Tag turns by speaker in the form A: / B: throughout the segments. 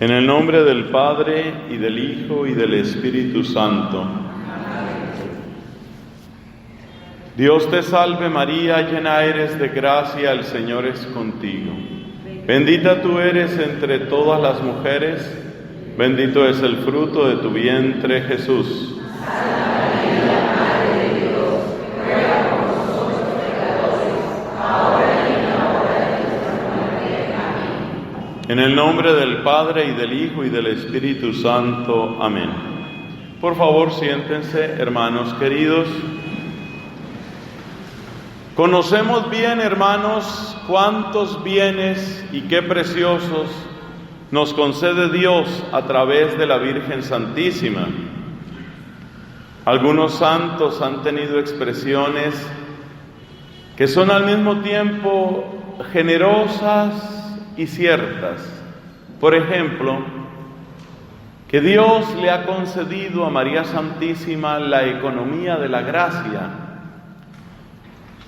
A: En el nombre del Padre, y del Hijo, y del Espíritu Santo. Dios te salve María, llena eres de gracia, el Señor es contigo. Bendita tú eres entre todas las mujeres, bendito es el fruto de tu vientre, Jesús. En el nombre del Padre, y del Hijo, y del Espíritu Santo. Amén. Por favor, siéntense, hermanos queridos. Conocemos bien, hermanos, cuántos bienes y qué preciosos nos concede Dios a través de la Virgen Santísima. Algunos santos han tenido expresiones que son al mismo tiempo generosas y ciertas. Por ejemplo, que Dios le ha concedido a María Santísima la economía de la gracia.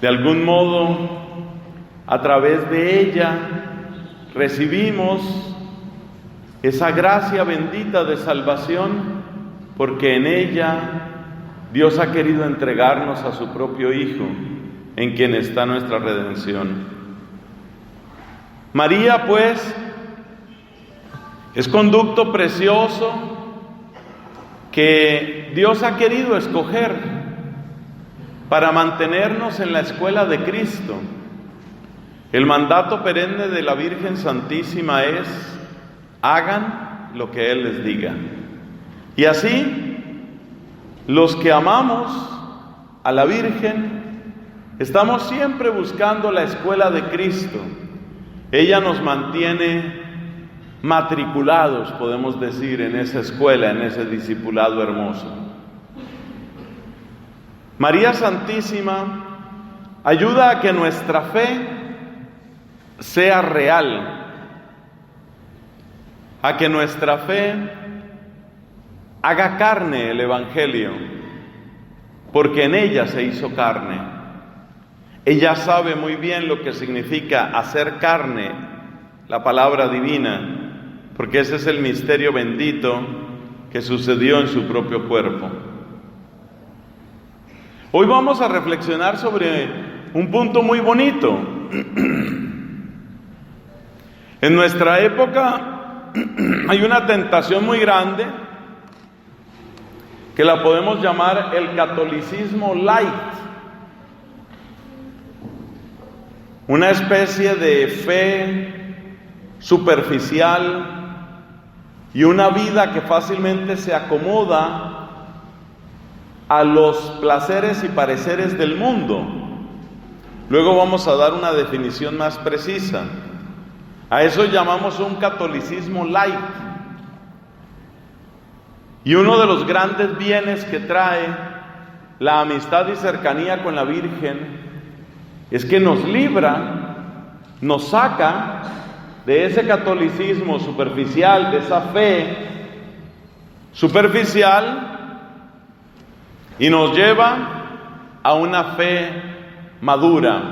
A: De algún modo, a través de ella recibimos esa gracia bendita de salvación, porque en ella Dios ha querido entregarnos a su propio Hijo, en quien está nuestra redención. María, pues, es conducto precioso que Dios ha querido escoger para mantenernos en la escuela de Cristo. El mandato perenne de la Virgen Santísima es: hagan lo que Él les diga. Y así, los que amamos a la Virgen, estamos siempre buscando la escuela de Cristo. Ella nos mantiene matriculados, podemos decir, en esa escuela, en ese discipulado hermoso. María Santísima ayuda a que nuestra fe sea real, a que nuestra fe haga carne el Evangelio, porque en ella se hizo carne. Ella sabe muy bien lo que significa hacer carne la palabra divina, porque ese es el misterio bendito que sucedió en su propio cuerpo. Hoy vamos a reflexionar sobre un punto muy bonito. En nuestra época hay una tentación muy grande que la podemos llamar el catolicismo light. Una especie de fe superficial y una vida que fácilmente se acomoda a los placeres y pareceres del mundo. Luego vamos a dar una definición más precisa. A eso llamamos un catolicismo light. Y uno de los grandes bienes que trae la amistad y cercanía con la Virgen es que nos libra, nos saca de ese catolicismo superficial, de esa fe superficial, y nos lleva a una fe madura,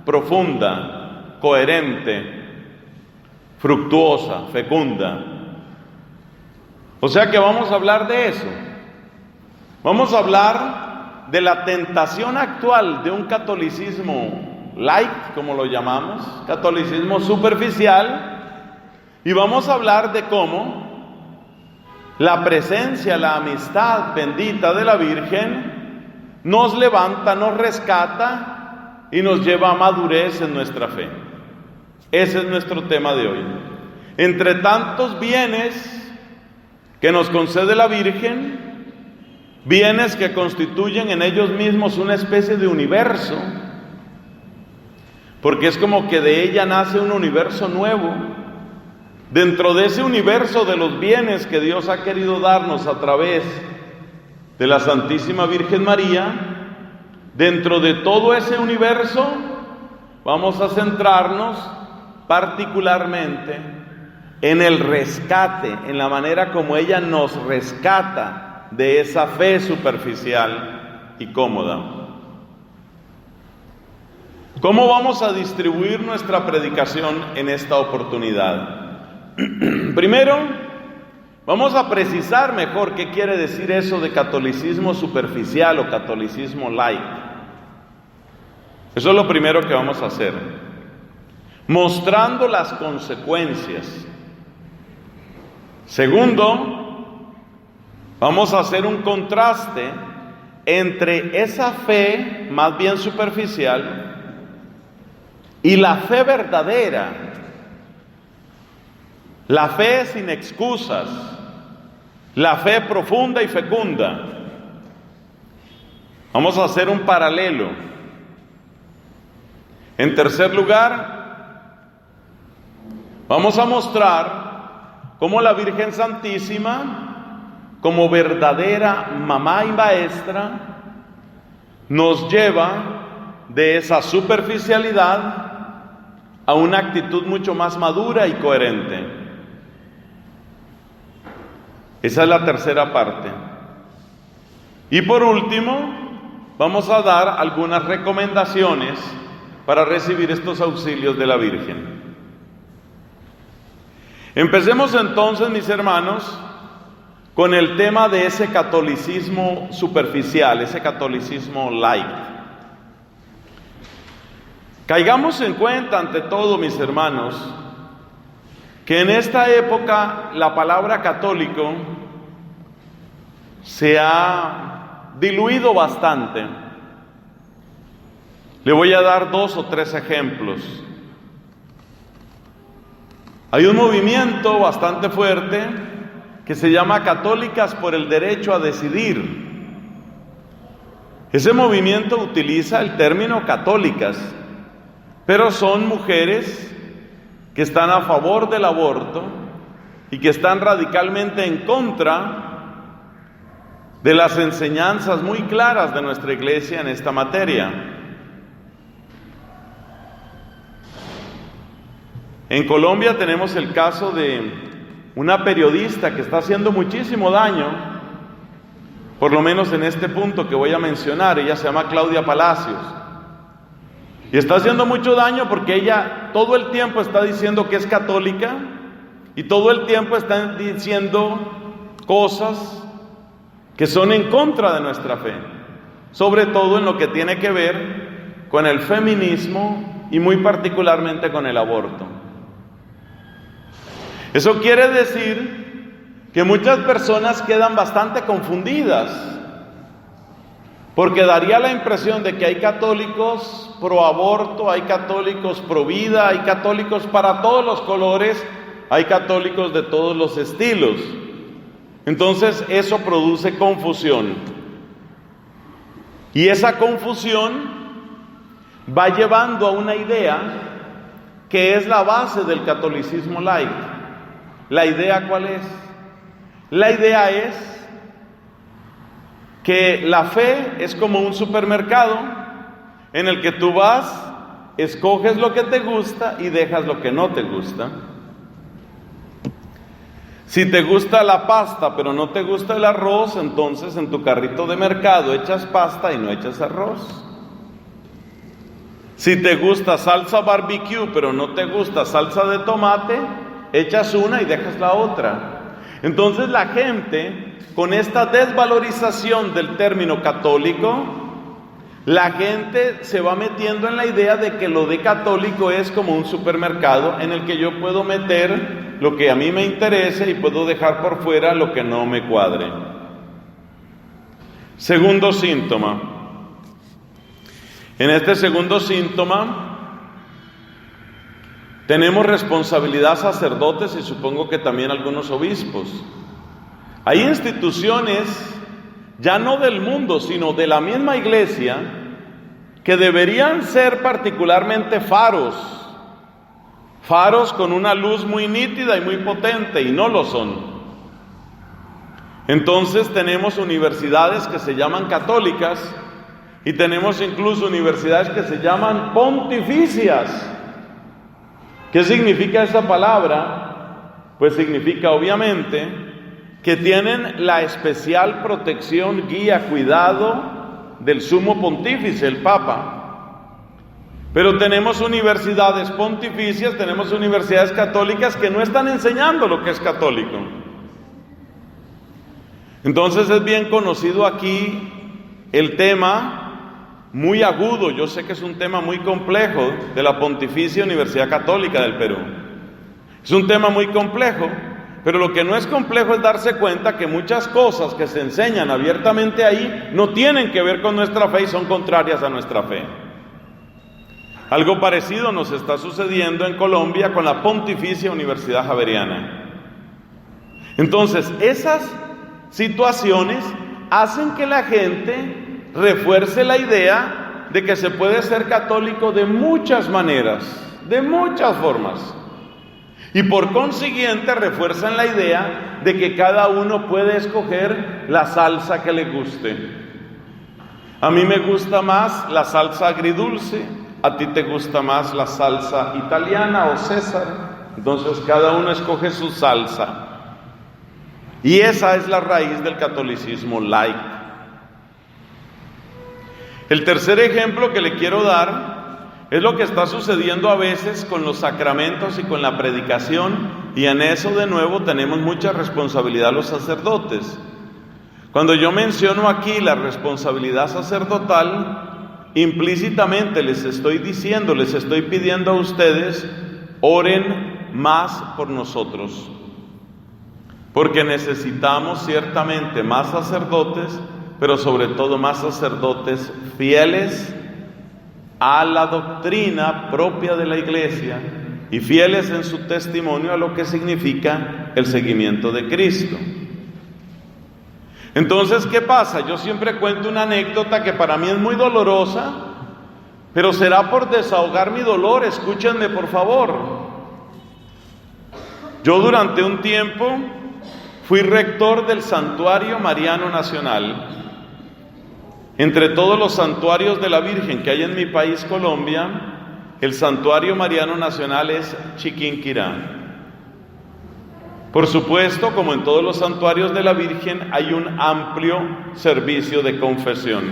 A: profunda, coherente, fructuosa, fecunda. O sea que vamos a hablar de eso. Vamos a hablar de la tentación actual de un catolicismo light, como lo llamamos, catolicismo superficial, y vamos a hablar de cómo la presencia, la amistad bendita de la Virgen nos levanta, nos rescata y nos lleva a madurez en nuestra fe. Ese es nuestro tema de hoy. Entre tantos bienes que nos concede la Virgen, bienes que constituyen en ellos mismos una especie de universo, porque es como que de ella nace un universo nuevo. Dentro de ese universo de los bienes que Dios ha querido darnos a través de la Santísima Virgen María, dentro de todo ese universo vamos a centrarnos particularmente en el rescate, en la manera como ella nos rescata de esa fe superficial y cómoda. ¿Cómo vamos a distribuir nuestra predicación en esta oportunidad? Primero, vamos a precisar mejor qué quiere decir eso de catolicismo superficial o catolicismo light. Eso es lo primero que vamos a hacer, mostrando las consecuencias. Segundo, vamos a hacer un contraste entre esa fe más bien superficial y la fe verdadera, la fe sin excusas, la fe profunda y fecunda. Vamos a hacer un paralelo. En tercer lugar, vamos a mostrar cómo la Virgen Santísima, como verdadera mamá y maestra, nos lleva de esa superficialidad a una actitud mucho más madura y coherente. Esa es la tercera parte. Y por último, vamos a dar algunas recomendaciones para recibir estos auxilios de la Virgen. Empecemos entonces, mis hermanos, con el tema de ese catolicismo superficial, ese catolicismo light. Caigamos en cuenta, ante todo, mis hermanos, que en esta época la palabra católico se ha diluido bastante. Le voy a dar 2 o 3 ejemplos. Hay un movimiento bastante fuerte que se llama Católicas por el Derecho a Decidir. Ese movimiento utiliza el término católicas, pero son mujeres que están a favor del aborto y que están radicalmente en contra de las enseñanzas muy claras de nuestra Iglesia en esta materia. En Colombia tenemos el caso de una periodista que está haciendo muchísimo daño, por lo menos en este punto que voy a mencionar. Ella se llama Claudia Palacios. Y está haciendo mucho daño porque ella todo el tiempo está diciendo que es católica y todo el tiempo está diciendo cosas que son en contra de nuestra fe, sobre todo en lo que tiene que ver con el feminismo y muy particularmente con el aborto. Eso quiere decir que muchas personas quedan bastante confundidas, porque daría la impresión de que hay católicos pro aborto, hay católicos pro vida, hay católicos para todos los colores, hay católicos de todos los estilos. Entonces eso produce confusión. Y esa confusión va llevando a una idea que es la base del catolicismo light. ¿La idea cuál es? La idea es que la fe es como un supermercado en el que tú vas, escoges lo que te gusta y dejas lo que no te gusta. Si te gusta la pasta pero no te gusta el arroz, entonces en tu carrito de mercado echas pasta y no echas arroz. Si te gusta salsa barbecue pero no te gusta salsa de tomate, echas una y dejas la otra. Entonces la gente, con esta desvalorización del término católico, la gente se va metiendo en la idea de que lo de católico es como un supermercado en el que yo puedo meter lo que a mí me interese y puedo dejar por fuera lo que no me cuadre. Segundo síntoma. En este segundo síntoma tenemos responsabilidad sacerdotes y supongo que también algunos obispos. Hay instituciones, ya no del mundo, sino de la misma Iglesia, que deberían ser particularmente faros con una luz muy nítida y muy potente, y no lo son. Entonces tenemos universidades que se llaman católicas, y tenemos incluso universidades que se llaman pontificias. ¿Qué significa esa palabra? Pues significa obviamente que tienen la especial protección, guía, cuidado del sumo pontífice, el Papa. Pero tenemos universidades pontificias, tenemos universidades católicas que no están enseñando lo que es católico. Entonces es bien conocido aquí el tema muy agudo, yo sé que es un tema muy complejo, de la Pontificia Universidad Católica del Perú. Es un tema muy complejo, pero lo que no es complejo es darse cuenta que muchas cosas que se enseñan abiertamente ahí no tienen que ver con nuestra fe y son contrarias a nuestra fe. Algo parecido nos está sucediendo en Colombia con la Pontificia Universidad Javeriana. Entonces, esas situaciones hacen que la gente refuerce la idea de que se puede ser católico de muchas maneras, de muchas formas. Y por consiguiente refuerzan la idea de que cada uno puede escoger la salsa que le guste. A mí me gusta más la salsa agridulce, a ti te gusta más la salsa italiana o César. Entonces cada uno escoge su salsa. Y esa es la raíz del catolicismo laico. El tercer ejemplo que le quiero dar es lo que está sucediendo a veces con los sacramentos y con la predicación, y en eso de nuevo tenemos mucha responsabilidad los sacerdotes. Cuando yo menciono aquí la responsabilidad sacerdotal, implícitamente les estoy diciendo, les estoy pidiendo a ustedes, oren más por nosotros, porque necesitamos ciertamente más sacerdotes, pero sobre todo más sacerdotes fieles a la doctrina propia de la Iglesia y fieles en su testimonio a lo que significa el seguimiento de Cristo. Entonces, ¿qué pasa? Yo siempre cuento una anécdota que para mí es muy dolorosa, pero será por desahogar mi dolor. Escúchenme, por favor. Yo durante un tiempo fui rector del Santuario Mariano Nacional. Entre todos los santuarios de la Virgen que hay en mi país, Colombia, el Santuario Mariano Nacional es Chiquinquirá. Por supuesto, como en todos los santuarios de la Virgen, hay un amplio servicio de confesión.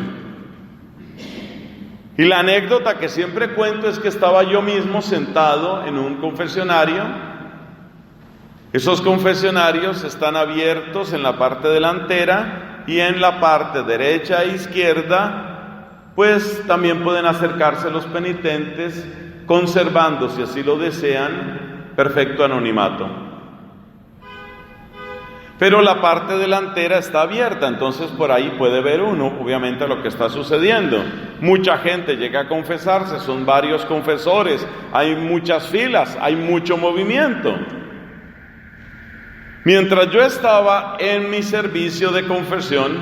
A: Y la anécdota que siempre cuento es que estaba yo mismo sentado en un confesionario. Esos confesionarios están abiertos en la parte delantera, y en la parte derecha e izquierda, pues también pueden acercarse los penitentes, conservando, si así lo desean, perfecto anonimato. Pero la parte delantera está abierta, entonces por ahí puede ver uno, obviamente, lo que está sucediendo. Mucha gente llega a confesarse, son varios confesores, hay muchas filas, hay mucho movimiento. Mientras yo estaba en mi servicio de confesión,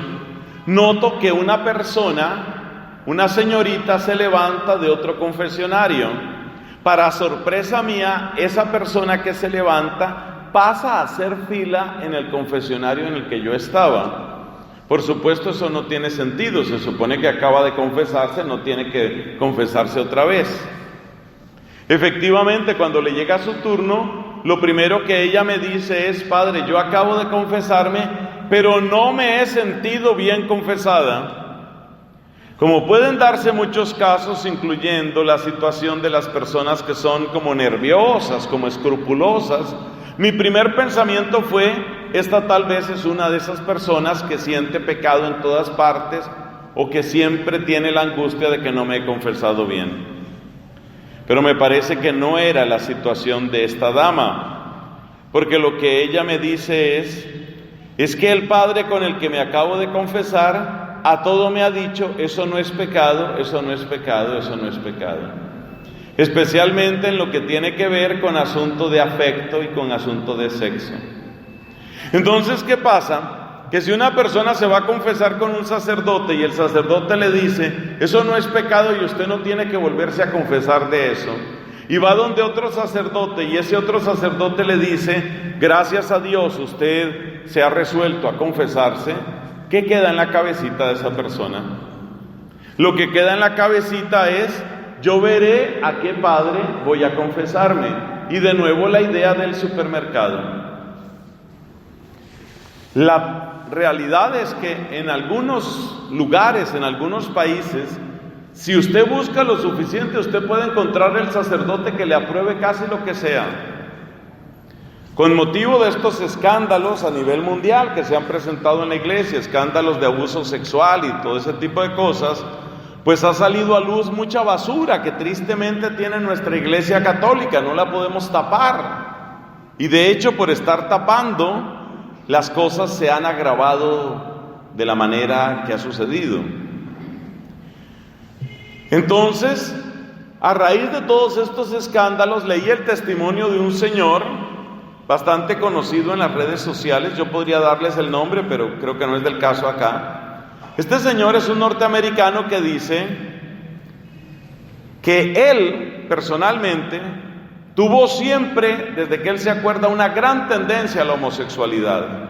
A: noto que una persona, una señorita, se levanta de otro confesionario. Para sorpresa mía, esa persona que se levanta pasa a hacer fila en el confesionario en el que yo estaba. Por supuesto, eso no tiene sentido. Se supone que acaba de confesarse, no tiene que confesarse otra vez. Efectivamente, cuando le llega su turno, lo primero que ella me dice es: Padre, yo acabo de confesarme, pero no me he sentido bien confesada. Como pueden darse muchos casos, incluyendo la situación de las personas que son como nerviosas, como escrupulosas, mi primer pensamiento fue: esta tal vez es una de esas personas que siente pecado en todas partes, o que siempre tiene la angustia de que no me he confesado bien. Pero me parece que no era la situación de esta dama, porque lo que ella me dice es que el Padre con el que me acabo de confesar a todo me ha dicho: eso no es pecado, eso no es pecado, eso no es pecado. Especialmente en lo que tiene que ver con asunto de afecto y con asunto de sexo. Entonces, ¿qué pasa? Que si una persona se va a confesar con un sacerdote y el sacerdote le dice: eso no es pecado y usted no tiene que volverse a confesar de eso, y va donde otro sacerdote y ese otro sacerdote le dice: gracias a Dios usted se ha resuelto a confesarse, ¿qué queda en la cabecita de esa persona? Lo que queda en la cabecita es: yo veré a qué padre voy a confesarme. Y de nuevo la idea del supermercado. La realidad es que en algunos lugares, en algunos países, Si usted busca lo suficiente, usted puede encontrar el sacerdote que le apruebe casi lo que sea. Con motivo de estos escándalos a nivel mundial que se han presentado en la iglesia, escándalos de abuso sexual y todo ese tipo de cosas, pues ha salido a luz mucha basura que tristemente tiene nuestra iglesia católica, no la podemos tapar. Y de hecho, por estar tapando, las cosas se han agravado de la manera que ha sucedido. Entonces, a raíz de todos estos escándalos, leí el testimonio de un señor bastante conocido en las redes sociales. Yo podría darles el nombre, pero creo que no es del caso acá. Este señor es un norteamericano que dice que él, personalmente, tuvo siempre, desde que él se acuerda, una gran tendencia a la homosexualidad.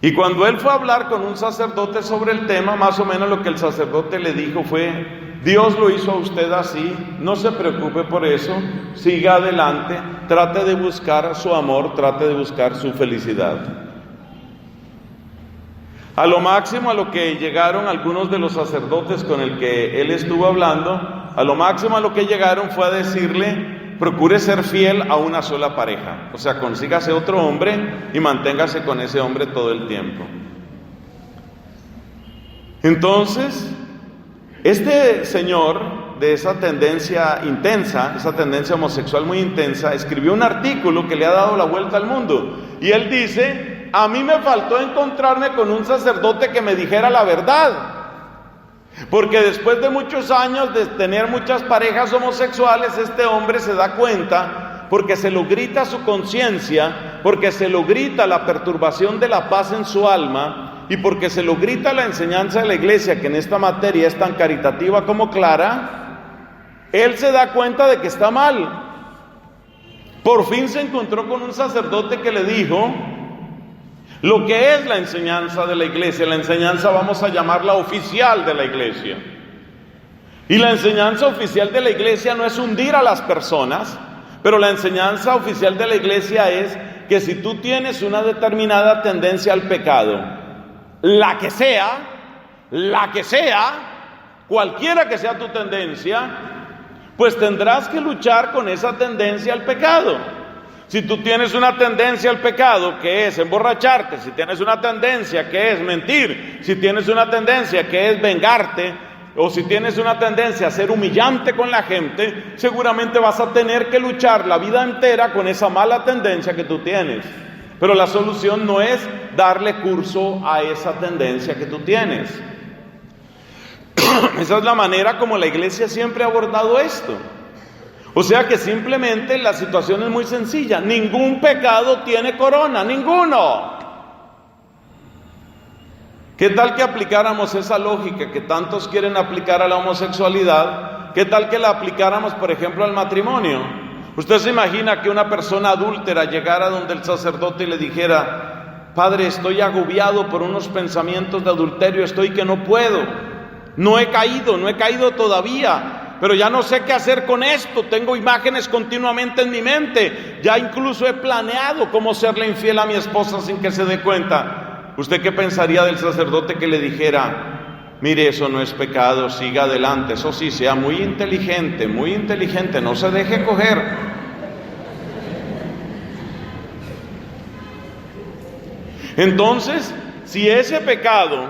A: Y cuando él fue a hablar con un sacerdote sobre el tema, más o menos lo que el sacerdote le dijo fue: Dios lo hizo a usted así, no se preocupe por eso, siga adelante, trate de buscar su amor, trate de buscar su felicidad. A lo máximo a lo que llegaron algunos de los sacerdotes con el que él estuvo hablando, a lo máximo a lo que llegaron fue a decirle: procure ser fiel a una sola pareja, o sea, consígase otro hombre y manténgase con ese hombre todo el tiempo. Entonces, este señor de esa tendencia intensa, esa tendencia homosexual muy intensa, escribió un artículo que le ha dado la vuelta al mundo. Y él dice: a mí me faltó encontrarme con un sacerdote que me dijera la verdad. Porque después de muchos años de tener muchas parejas homosexuales, este hombre se da cuenta, porque se lo grita su conciencia, porque se lo grita la perturbación de la paz en su alma, y porque se lo grita la enseñanza de la iglesia, que en esta materia es tan caritativa como clara, él se da cuenta de que está mal. Por fin se encontró con un sacerdote que le dijo lo que es la enseñanza de la iglesia. La enseñanza, vamos a llamarla oficial de la iglesia. Y la enseñanza oficial de la iglesia no es hundir a las personas, pero la enseñanza oficial de la iglesia es que si tú tienes una determinada tendencia al pecado, la que sea, cualquiera que sea tu tendencia, pues tendrás que luchar con esa tendencia al pecado. Si tú tienes una tendencia al pecado, que es emborracharte, si tienes una tendencia que es mentir, si tienes una tendencia que es vengarte, o si tienes una tendencia a ser humillante con la gente, seguramente vas a tener que luchar la vida entera con esa mala tendencia que tú tienes. Pero la solución no es darle curso a esa tendencia que tú tienes. Esa es la manera como la iglesia siempre ha abordado esto. O sea que simplemente la situación es muy sencilla. Ningún pecado tiene corona, ninguno. ¿Qué tal que aplicáramos esa lógica que tantos quieren aplicar a la homosexualidad? ¿Qué tal que la aplicáramos, por ejemplo, al matrimonio? ¿Usted se imagina que una persona adúltera llegara donde el sacerdote y le dijera: Padre, estoy agobiado por unos pensamientos de adulterio, estoy que no puedo, no he caído todavía, pero ya no sé qué hacer con esto, tengo imágenes continuamente en mi mente, ya incluso he planeado cómo serle infiel a mi esposa sin que se dé cuenta? ¿Usted qué pensaría del sacerdote que le dijera: mire, eso no es pecado, siga adelante, eso sí, sea muy inteligente, no se deje coger? Entonces, si ese pecado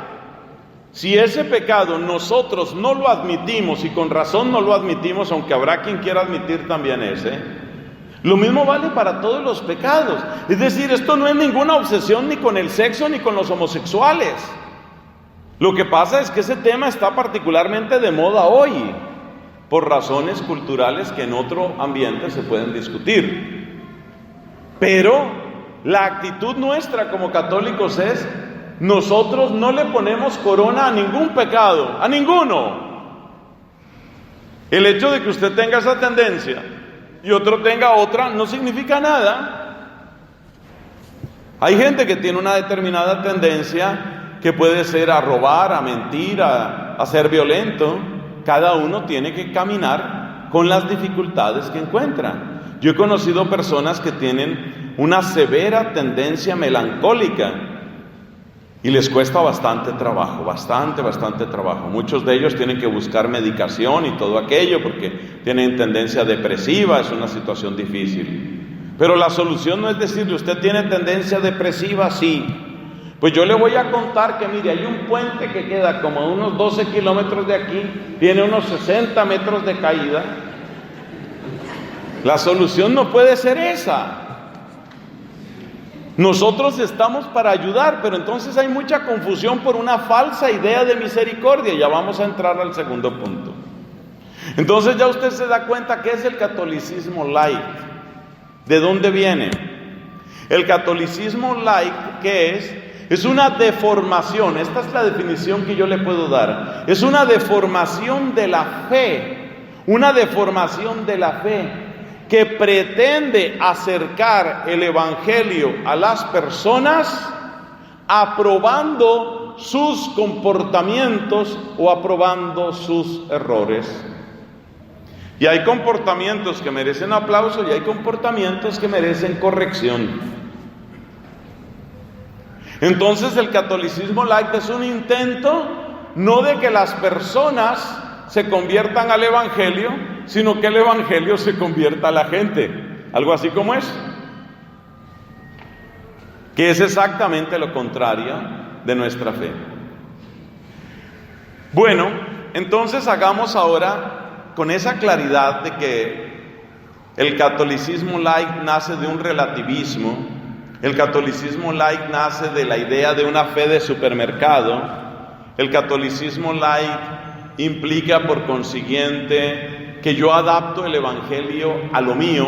A: nosotros no lo admitimos, y con razón no lo admitimos, aunque habrá quien quiera admitir también ese, lo mismo vale para todos los pecados. Es decir, esto no es ninguna obsesión ni con el sexo ni con los homosexuales. Lo que pasa es que ese tema está particularmente de moda hoy, por razones culturales que en otro ambiente se pueden discutir. Pero la actitud nuestra como católicos es: nosotros no le ponemos corona a ningún pecado, a ninguno. El hecho de que usted tenga esa tendencia y otro tenga otra no significa nada. Hay gente que tiene una determinada tendencia que puede ser a robar, a mentir, a ser violento. Cada uno tiene que caminar con las dificultades que encuentra. Yo he conocido personas que tienen una severa tendencia melancólica. Y les cuesta bastante trabajo, bastante trabajo. Muchos de ellos tienen que buscar medicación y todo aquello porque tienen tendencia depresiva, es una situación difícil. Pero la solución no es decirle, usted tiene tendencia depresiva, sí. Pues yo le voy a contar que mire, hay un puente que queda como a unos 12 kilómetros de aquí, tiene unos 60 metros de caída. La solución no puede ser esa. Nosotros estamos para ayudar, pero entonces hay mucha confusión por una falsa idea de misericordia. Ya vamos a entrar al segundo punto. Entonces ya usted se da cuenta que es el catolicismo light. ¿De dónde viene? El catolicismo light, ¿qué es? Es una deformación, esta es la definición que yo le puedo dar. Es una deformación de la fe, una deformación de la fe que pretende acercar el evangelio a las personas aprobando sus comportamientos o aprobando sus errores. Y hay comportamientos que merecen aplauso y hay comportamientos que merecen corrección. Entonces el catolicismo light es un intento no de que las personas se conviertan al evangelio, sino que el evangelio se convierta a la gente. Algo así como eso. Que es exactamente lo contrario de nuestra fe. Bueno, entonces hagamos ahora con esa claridad de que el catolicismo light nace de un relativismo. El catolicismo light nace de la idea de una fe de supermercado. El catolicismo light implica por consiguiente que yo adapto el evangelio a lo mío,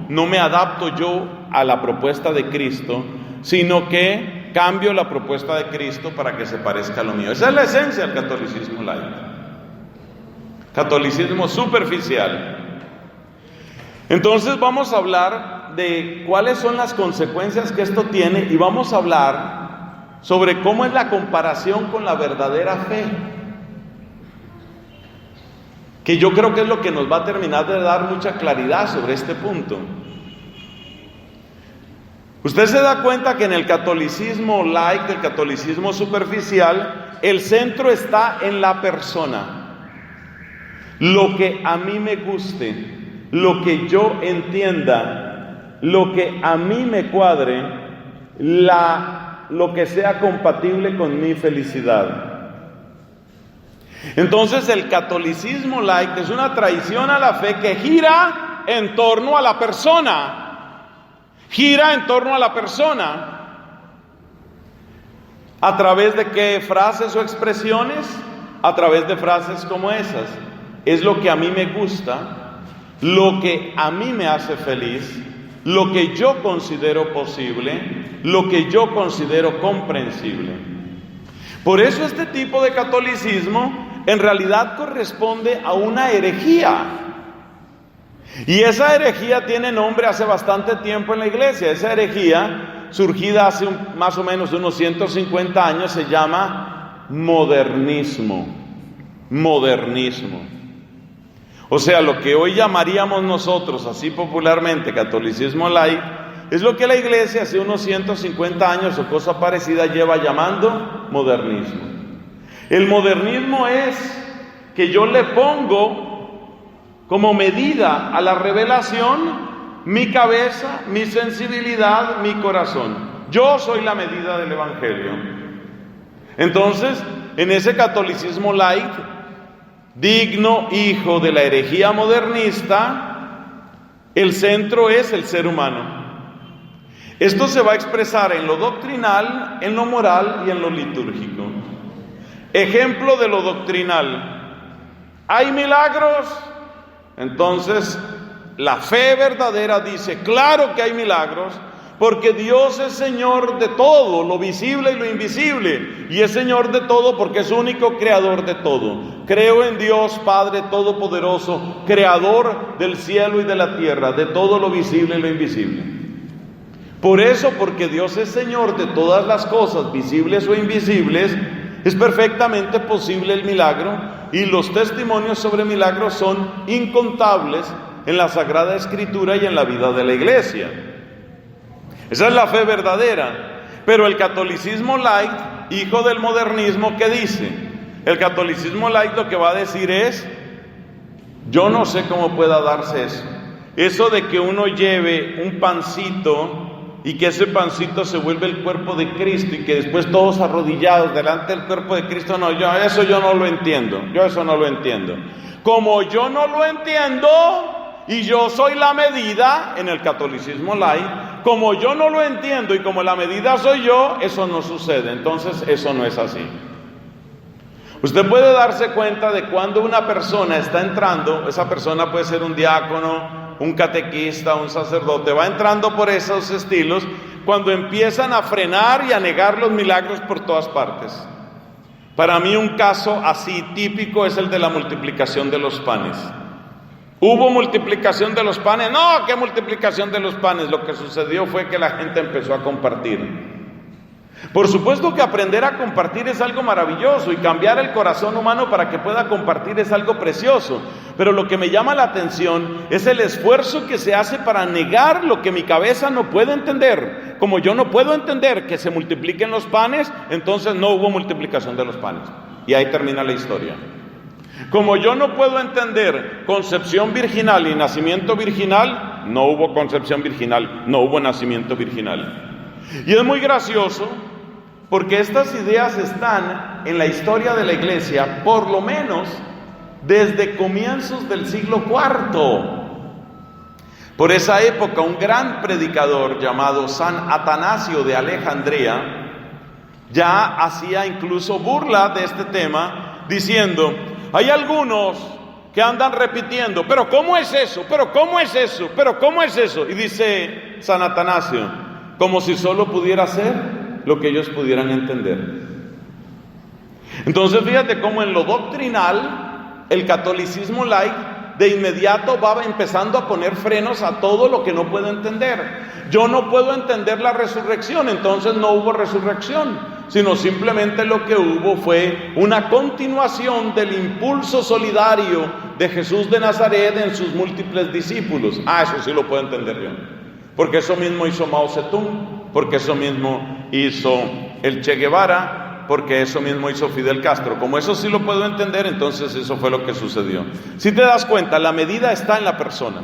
A: no me adapto yo a la propuesta de Cristo, sino que cambio la propuesta de Cristo para que se parezca a lo mío. Esa es la esencia del catolicismo light. Catolicismo superficial. Entonces vamos a hablar de cuáles son las consecuencias que esto tiene y vamos a hablar sobre cómo es la comparación con la verdadera fe, que yo creo que es lo que nos va a terminar de dar mucha claridad sobre este punto. Usted se da cuenta que en el catolicismo light, el catolicismo superficial, el centro está en la persona. Lo que a mí me guste, lo que yo entienda, lo que a mí me cuadre, lo que sea compatible con mi felicidad. Entonces el catolicismo light es una traición a la fe que gira en torno a la persona. Gira en torno a la persona. ¿A través de qué frases o expresiones? A través de frases como esas. Es lo que a mí me gusta, lo que a mí me hace feliz, lo que yo considero posible, lo que yo considero comprensible. Por eso este tipo de catolicismo en realidad corresponde a una herejía. Y esa herejía tiene nombre hace bastante tiempo en la iglesia. Esa herejía, surgida hace más o menos unos 150 años, se llama modernismo. Modernismo. O sea, lo que hoy llamaríamos nosotros, así popularmente, catolicismo light, es lo que la iglesia hace unos 150 años o cosa parecida lleva llamando modernismo. El modernismo es que yo le pongo como medida a la revelación mi cabeza, mi sensibilidad, mi corazón. Yo soy la medida del evangelio. Entonces, en ese catolicismo light, digno hijo de la herejía modernista, el centro es el ser humano. Esto se va a expresar en lo doctrinal, en lo moral y en lo litúrgico. Ejemplo de lo doctrinal. ¿Hay milagros? Entonces, la fe verdadera dice, claro que hay milagros, porque Dios es Señor de todo, lo visible y lo invisible, y es Señor de todo porque es único creador de todo. Creo en Dios Padre Todopoderoso, creador del cielo y de la tierra, de todo lo visible y lo invisible. Por eso, porque Dios es Señor de todas las cosas, visibles o invisibles, es perfectamente posible el milagro, y los testimonios sobre milagros son incontables en la Sagrada Escritura y en la vida de la iglesia. Esa es la fe verdadera. Pero el catolicismo light hijo del modernismo, ¿qué dice? El catolicismo light lo que va a decir es: yo no sé cómo pueda darse eso. Eso de que uno lleve un pancito y que ese pancito se vuelve el cuerpo de Cristo y que después todos arrodillados delante del cuerpo de Cristo, no, eso yo no lo entiendo. Yo eso no lo entiendo. Como yo no lo entiendo y yo soy la medida en el catolicismo light, como yo no lo entiendo y como la medida soy yo, eso no sucede. Entonces eso no es así. Usted puede darse cuenta de cuando una persona está entrando, esa persona puede ser un diácono, un catequista, un sacerdote, va entrando por esos estilos, cuando empiezan a frenar y a negar los milagros por todas partes. Para mí un caso así típico es el de la multiplicación de los panes. ¿Hubo multiplicación de los panes? No, ¿qué multiplicación de los panes? Lo que sucedió fue que la gente empezó a compartir. Por supuesto que aprender a compartir es algo maravilloso y cambiar el corazón humano para que pueda compartir es algo precioso, pero lo que me llama la atención es el esfuerzo que se hace para negar lo que mi cabeza no puede entender. Como yo no puedo entender que se multipliquen los panes, entonces no hubo multiplicación de los panes, y ahí termina la historia. Como yo no puedo entender concepción virginal y nacimiento virginal, no hubo concepción virginal, no hubo nacimiento virginal. Y es muy gracioso porque estas ideas están en la historia de la iglesia, por lo menos desde comienzos del siglo IV. Por esa época, un gran predicador llamado San Atanasio de Alejandría ya hacía incluso burla de este tema, diciendo: hay algunos que andan repitiendo, pero ¿cómo es eso? ¿Pero cómo es eso? ¿Pero cómo es eso? Y dice San Atanasio, como si solo pudiera ser lo que ellos pudieran entender. Entonces fíjate cómo en lo doctrinal el catolicismo light de inmediato va empezando a poner frenos a todo lo que no puedo entender. Yo no puedo entender la resurrección, entonces no hubo resurrección, sino simplemente lo que hubo fue una continuación del impulso solidario de Jesús de Nazaret en sus múltiples discípulos. Eso sí lo puedo entender yo, porque eso mismo hizo Mao Zedong, porque eso mismo hizo el Che Guevara, porque eso mismo hizo Fidel Castro. Como eso sí lo puedo entender, entonces eso fue lo que sucedió. Si te das cuenta, la medida está en la persona.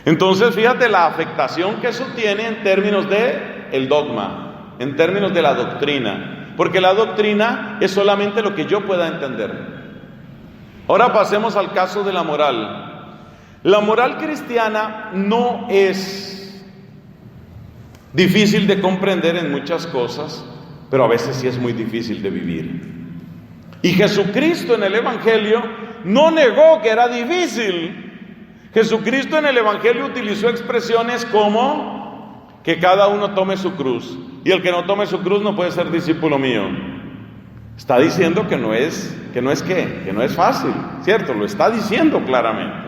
A: Entonces fíjate la afectación que eso tiene en términos de el dogma, en términos de la doctrina, porque la doctrina es solamente lo que yo pueda entender. Ahora pasemos al caso de la moral. La moral cristiana no es difícil de comprender en muchas cosas, pero a veces sí es muy difícil de vivir. Y Jesucristo en el Evangelio no negó que era difícil. Jesucristo en el Evangelio utilizó expresiones como que cada uno tome su cruz, y el que no tome su cruz no puede ser discípulo mío. Está diciendo que no es fácil, ¿cierto? Lo está diciendo claramente.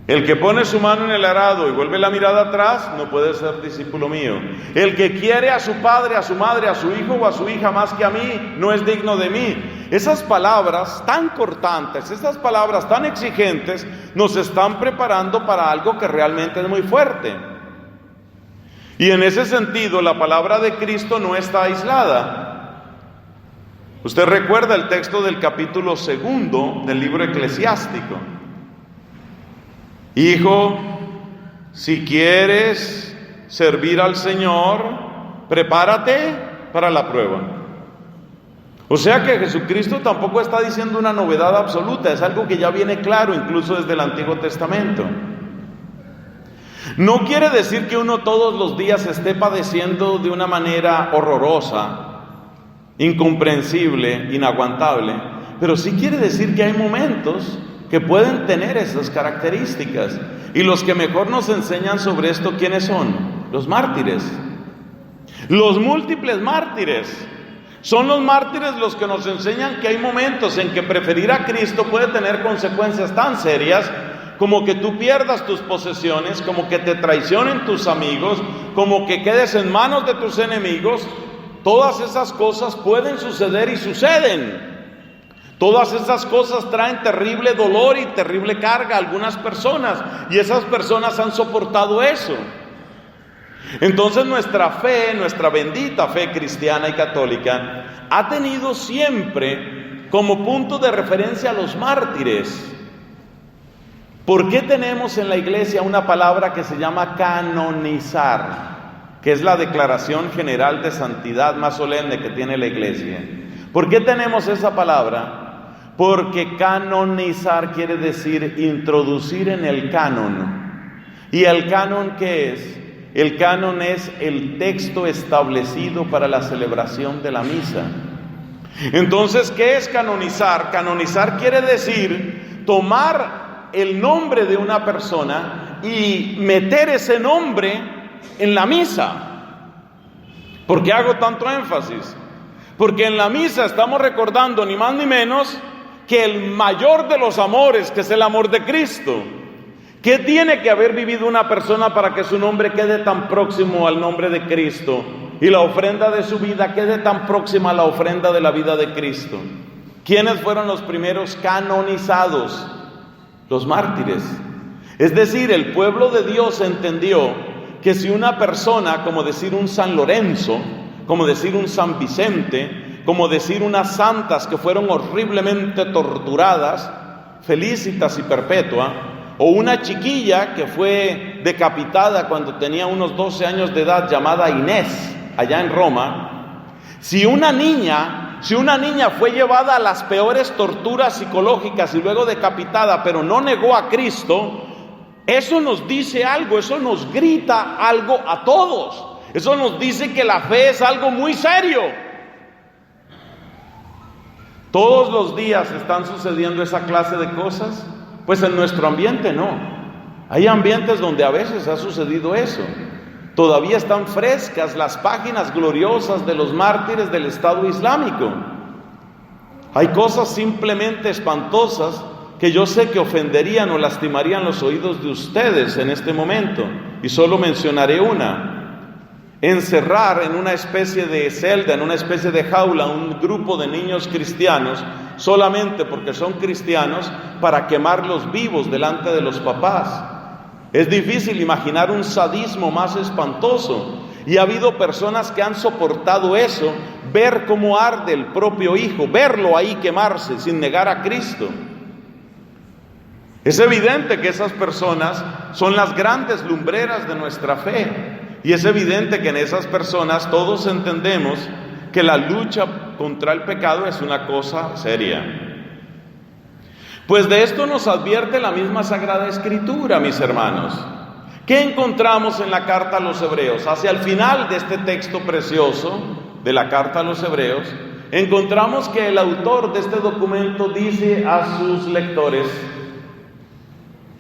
A: El que pone su mano en el arado y vuelve la mirada atrás no puede ser discípulo mío. El que quiere a su padre, a su madre, a su hijo o a su hija más que a mí, no es digno de mí. Esas palabras tan cortantes, esas palabras tan exigentes, nos están preparando para algo que realmente es muy fuerte. Y en ese sentido, la palabra de Cristo no está aislada. Usted recuerda el texto del capítulo 2 del libro eclesiástico. Hijo, si quieres servir al Señor, prepárate para la prueba. O sea que Jesucristo tampoco está diciendo una novedad absoluta, es algo que ya viene claro incluso desde el Antiguo Testamento. No quiere decir que uno todos los días esté padeciendo de una manera horrorosa, incomprensible, inaguantable, pero sí quiere decir que hay momentos que pueden tener esas características. Y los que mejor nos enseñan sobre esto, ¿quiénes son? Los mártires. Los múltiples mártires. Son los mártires los que nos enseñan que hay momentos en que preferir a Cristo puede tener consecuencias tan serias como que tú pierdas tus posesiones, como que te traicionen tus amigos, como que quedes en manos de tus enemigos. Todas esas cosas pueden suceder y suceden. Todas esas cosas traen terrible dolor y terrible carga a algunas personas, y esas personas han soportado eso. Entonces nuestra fe, nuestra bendita fe cristiana y católica, ha tenido siempre como punto de referencia a los mártires. ¿Por qué tenemos en la iglesia una palabra que se llama canonizar? Que es la declaración general de santidad más solemne que tiene la iglesia. ¿Por qué tenemos esa palabra? Porque canonizar quiere decir introducir en el canon. ¿Y el canon qué es? El canon es el texto establecido para la celebración de la misa. Entonces, ¿qué es canonizar? Canonizar quiere decir tomar el nombre de una persona y meter ese nombre en la misa. ¿Por qué hago tanto énfasis? Porque en la misa estamos recordando ni más ni menos que el mayor de los amores, que es el amor de Cristo. ¿Qué tiene que haber vivido una persona para que su nombre quede tan próximo al nombre de Cristo y la ofrenda de su vida quede tan próxima a la ofrenda de la vida de Cristo? ¿Quiénes fueron los primeros canonizados? Los mártires. Es decir, el pueblo de Dios entendió que si una persona, como decir un San Lorenzo, como decir un San Vicente, como decir unas santas que fueron horriblemente torturadas, felicitas y perpetua, o una chiquilla que fue decapitada cuando tenía unos 12 años de edad, llamada Inés, allá en Roma. Si una niña fue llevada a las peores torturas psicológicas y luego decapitada, pero no negó a Cristo, eso nos dice algo, eso nos grita algo a todos. Eso nos dice que la fe es algo muy serio. ¿Todos los días están sucediendo esa clase de cosas? Pues en nuestro ambiente no. Hay ambientes donde a veces ha sucedido eso. Todavía están frescas las páginas gloriosas de los mártires del Estado Islámico. Hay cosas simplemente espantosas que yo sé que ofenderían o lastimarían los oídos de ustedes en este momento, y solo mencionaré una. Encerrar en una especie de celda, en una especie de jaula, un grupo de niños cristianos, solamente porque son cristianos, para quemarlos vivos delante de los papás. Es difícil imaginar un sadismo más espantoso, y ha habido personas que han soportado eso, ver cómo arde el propio hijo, verlo ahí quemarse sin negar a Cristo. Es evidente que esas personas son las grandes lumbreras de nuestra fe, y es evidente que en esas personas todos entendemos que la lucha contra el pecado es una cosa seria. Pues de esto nos advierte la misma Sagrada Escritura, mis hermanos. ¿Qué encontramos en la carta a los Hebreos? Hacia el final de este texto precioso de la carta a los Hebreos, encontramos que el autor de este documento dice a sus lectores,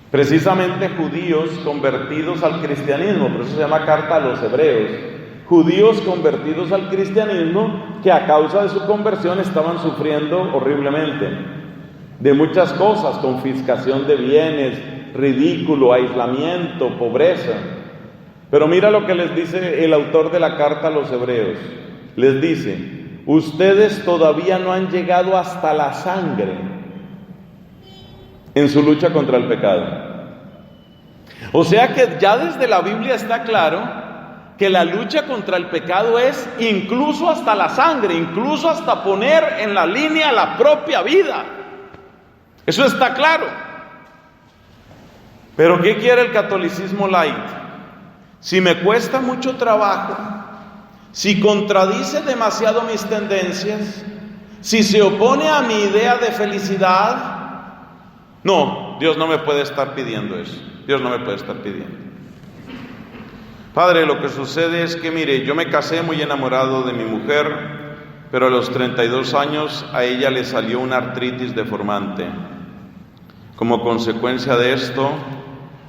A: precisamente judíos convertidos al cristianismo, por eso se llama carta a los Hebreos, judíos convertidos al cristianismo que a causa de su conversión estaban sufriendo horriblemente de muchas cosas: confiscación de bienes, ridículo, aislamiento, pobreza. Pero mira lo que les dice el autor de la carta a los Hebreos. Les dice: ustedes todavía no han llegado hasta la sangre en su lucha contra el pecado. O sea que ya desde la Biblia está claro que la lucha contra el pecado es incluso hasta la sangre, incluso hasta poner en la línea la propia vida. Eso está claro. Pero ¿qué quiere el catolicismo light? Si me cuesta mucho trabajo, si contradice demasiado mis tendencias, si se opone a mi idea de felicidad, no, Dios no me puede estar pidiendo eso. Dios no me puede estar pidiendo. Padre, lo que sucede es que, mire, yo me casé muy enamorado de mi mujer, pero a los 32 años a ella le salió una artritis deformante. Como consecuencia de esto,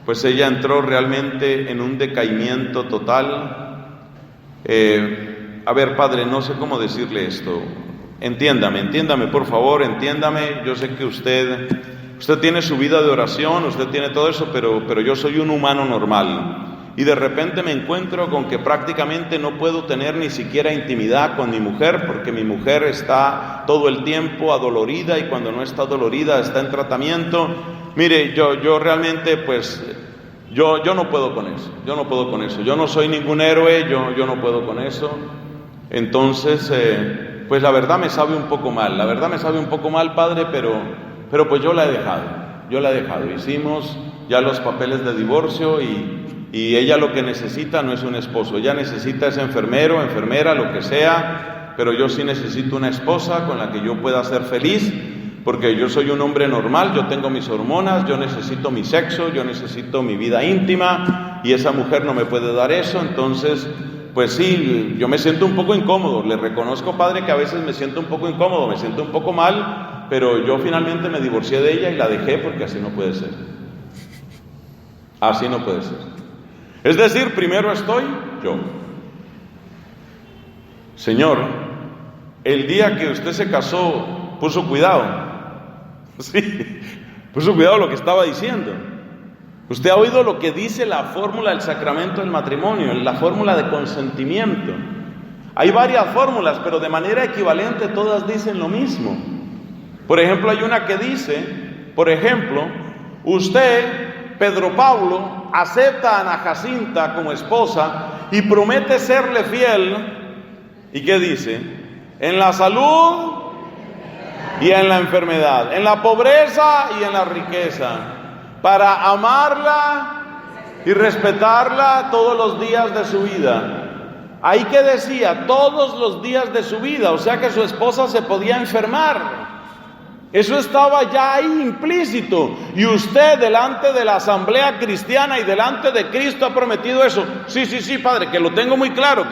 A: pues ella entró realmente en un decaimiento total. A ver, Padre, no sé cómo decirle esto. Entiéndame por favor, entiéndame. Yo sé que usted tiene su vida de oración, usted tiene todo eso, pero yo soy un humano normal. Y de repente me encuentro con que prácticamente no puedo tener ni siquiera intimidad con mi mujer, porque mi mujer está todo el tiempo adolorida, y cuando no está dolorida está en tratamiento. Mire, yo realmente pues Yo no puedo con eso, yo no puedo con eso. Yo no soy ningún héroe, yo no puedo con eso. Entonces, pues la verdad me sabe un poco mal, Padre, pero pues yo la he dejado. Hicimos ya los papeles de divorcio y ella lo que necesita no es un esposo, ella necesita ese enfermero, enfermera, lo que sea, pero yo sí necesito una esposa con la que yo pueda ser feliz, porque yo soy un hombre normal, yo tengo mis hormonas, yo necesito mi sexo, yo necesito mi vida íntima, y esa mujer no me puede dar eso. Entonces, pues sí, yo me siento un poco incómodo, le reconozco, Padre, que a veces me siento un poco incómodo, me siento un poco mal, pero yo finalmente me divorcié de ella y la dejé porque así no puede ser. Así no puede ser. Es decir, primero estoy yo. Señor, el día que usted se casó, puso cuidado. Sí, puso cuidado lo que estaba diciendo. Usted ha oído lo que dice la fórmula del sacramento del matrimonio, la fórmula de consentimiento. Hay varias fórmulas, pero de manera equivalente todas dicen lo mismo. Por ejemplo, hay una que dice, usted, Pedro Pablo, acepta a Ana Jacinta como esposa y promete serle fiel. ¿Y qué dice? En la salud y en la enfermedad, en la pobreza y en la riqueza, para amarla y respetarla todos los días de su vida. Ahí que decía, todos los días de su vida, o sea que su esposa se podía enfermar. Eso estaba ya ahí implícito, y usted delante de la asamblea cristiana y delante de Cristo ha prometido eso. Sí, Padre, que lo tengo muy claro,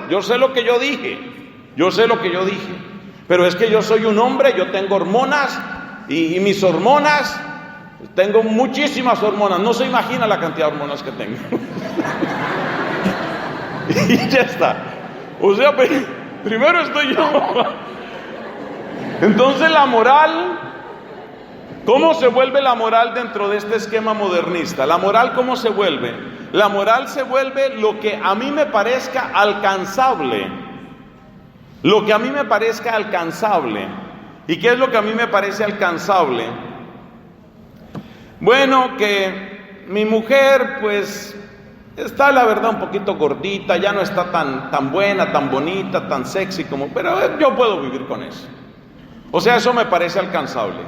A: yo sé lo que yo dije, pero es que yo soy un hombre, yo tengo hormonas, y mis hormonas, tengo muchísimas hormonas, no se imagina la cantidad de hormonas que tengo. Y ya está, o sea, primero estoy yo. Entonces la moral, ¿cómo se vuelve la moral dentro de este esquema modernista? La moral, ¿cómo se vuelve? La moral se vuelve lo que a mí me parezca alcanzable. Lo que a mí me parezca alcanzable. ¿Y qué es lo que a mí me parece alcanzable? Bueno, que mi mujer, pues, está la verdad un poquito gordita, ya no está tan buena, tan bonita, tan sexy como, pero yo puedo vivir con eso. O sea, eso me parece alcanzable.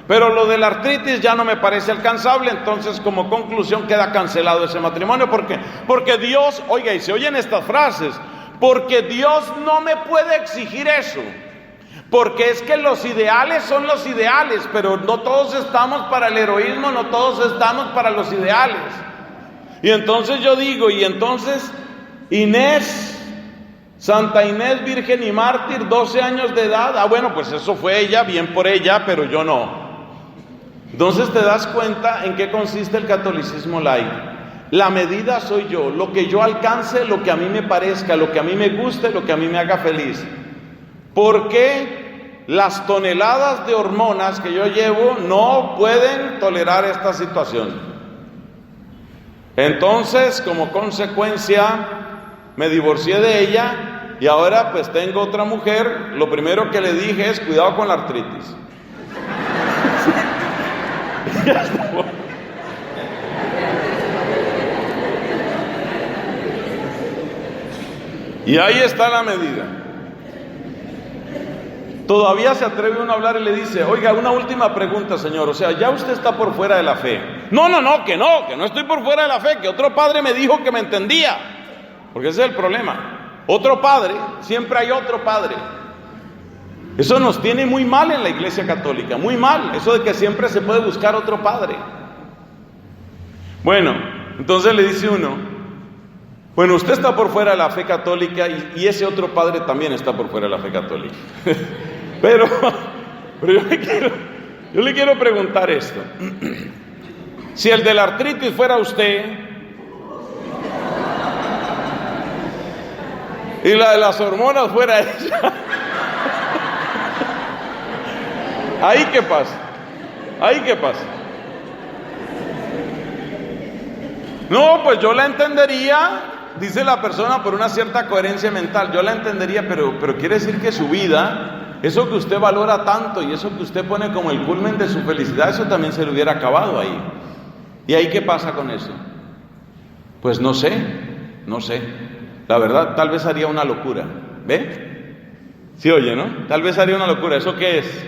A: Pero lo de la artritis ya no me parece alcanzable, entonces como conclusión queda cancelado ese matrimonio. ¿Por qué? Porque Dios, oiga, y se oyen estas frases, porque Dios no me puede exigir eso. Porque es que los ideales son los ideales, pero no todos estamos para el heroísmo, no todos estamos para los ideales. Y entonces yo digo, y entonces Inés, Santa Inés, virgen y mártir, 12 años de edad, bueno, pues eso fue ella, bien por ella, pero yo no. Entonces te das cuenta en qué consiste el catolicismo laico. La medida soy yo, lo que yo alcance, lo que a mí me parezca, lo que a mí me guste, lo que a mí me haga feliz. ¿Por qué las toneladas de hormonas que yo llevo no pueden tolerar esta situación? Entonces, como consecuencia, me divorcié de ella y ahora pues tengo otra mujer. Lo primero que le dije es cuidado con la artritis. Y ahí está la medida. Todavía se atreve uno a hablar y le dice, oiga, una última pregunta, señor, o sea, ya usted está por fuera de la fe. No, que no estoy por fuera de la fe, que otro padre me dijo que me entendía. Porque ese es el problema. Otro padre, siempre hay otro padre. Eso nos tiene muy mal en la Iglesia Católica, muy mal, eso de que siempre se puede buscar otro padre. Bueno, entonces le dice uno, bueno, usted está por fuera de la fe católica y ese otro padre también está por fuera de la fe católica. Pero yo le quiero preguntar esto. Si el de la artritis fuera usted y la de las hormonas fuera ella, ¿ahí qué pasa? No, pues yo la entendería, dice la persona, por una cierta coherencia mental, yo la entendería, pero quiere decir que su vida, eso que usted valora tanto y eso que usted pone como el culmen de su felicidad, eso también se le hubiera acabado ahí. ¿Y ahí qué pasa con eso? Pues no sé. La verdad, tal vez haría una locura. ¿Ve? Sí oye, ¿no? Tal vez haría una locura. ¿Eso qué es?